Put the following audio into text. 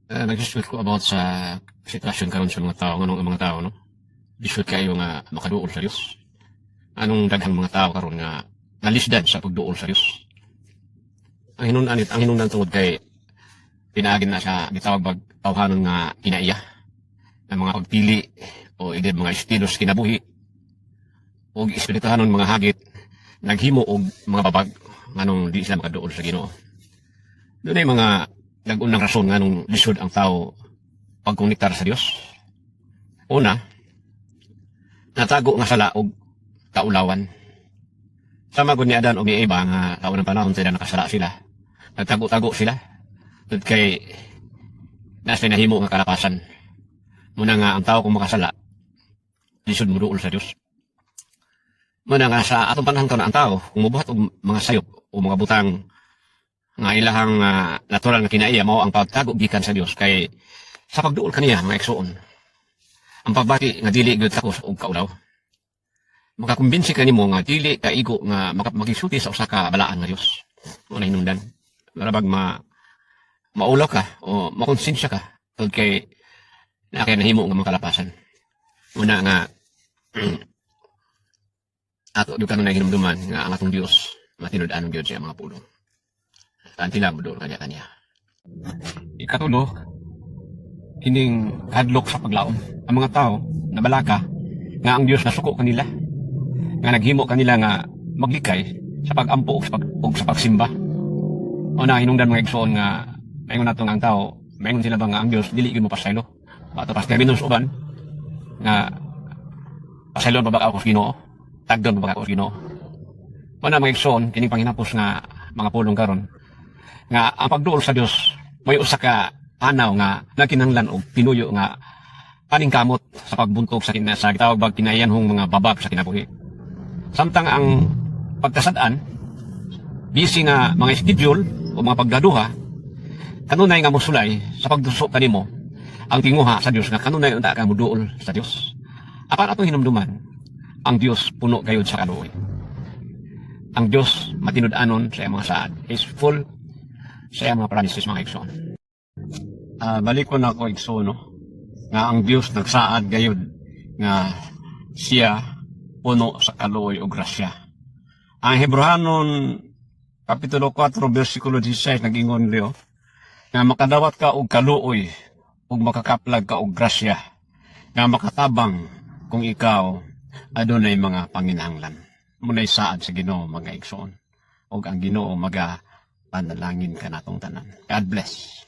Nag-shoot ko about sa sitwasyon karon sa mga tao, nganong mga tao, no? Di-shoot kayo nga makaduol sa Dios. Anong daghang mga tao karon nga nalisdan sa pagduol sa Dios. Ang hinungdan tungod kay pinaagin na sa gitawag bag tawhanon nga kinaiya ng mga pagpili o edad mga estilos kinabuhi o espirituhanon mga hagit naghimo og mga babag nganong di sila makaduol sa Ginoo. Doon ay mga nag-unang rason nganong lisod ang tao pagkonektar sa Dios. Una, natago nga sala og kaulawan. Sama gud ni Adan o ni Eva nga taon ng panahon sila nakasala sila. Nagtago-tago sila. Tud kay nasa nahimo nga kalapasan. Muna nga ang tao kung makasala, lisod mo duol sa Dios. Muna nga sa atong panahon karon ang tao kung mobuhat og mga sayop o mga butang nga ilahang natural nga kinaiya mao ang pagtago gikan sa Dios kay sa pagduol kaniya mga igsoon. Ang pagbati nga dili gyud takos og kaulaw. Makakumbinsi kanimo nga dili kaigo nga makisulti sa usa ka balaan nga Dios. Una hinungdan. Marabag maulaw ka o makonsensya ka tungod kay nakay nahimo nga makalapasan. Una nga ato duka na hinumduman nga ang atong Dios matinud-anon gyud siya mga pulong. Tanti lang doon kanya-kanya. Ikatulo, kining hadlok sa paglaom. Ang mga tao, nabalaka, nga ang Diyos nasuko kanila. Nga naghimo kanila nga maglikay sa pagampo o sa pagsimba. O na hinungdan mga igsoon nga, mayngon nato nga ang tao, mayngon sila ba nga ang Diyos, dili yun mo pasaylo. Bato pas kabinos uban, nga pasaylo ba baka ako sa Ginoo? Tagdon ba baka ako sa Ginoo? O na mga igsoon, kining panghinapos nga mga pulong karon nga ang pagduol sa Dios may usa ka panaw nga nagkinahanglan og pinuyo nga paningkamot sa pagbuntog sa gitawag bag kinayanhong mga babag sa kinabuhi. Samtang ang pagkasad-an busy nga mga schedule o mga pagdaduha kanunay nga mosulay sa pagduso kanimo ang tinguha sa Dios nga kanunay unta ka moduol sa Dios. Apan atong hinumduman ang Dios puno gayud sa kaluoy. Ang Dios matinud-anon sa mga saad. Is full sa mga promises mga igsoon. Balik ko na ako igsoon, no? Nga ang Diyos nagsaad gayud nga siya puno sa kaluoy o grasya. Ang Hebrehanon Kapitulo 4 versikulo 16 nag-ingon liyo nga makadawat ka og kaluoy ug makakaplag ka og grasya nga makatabang kung ikaw adunay mga panginahanglan. Munay saad sa Ginoo mga igsoon ug ang Ginoo panalangin ka natong tanan. God bless.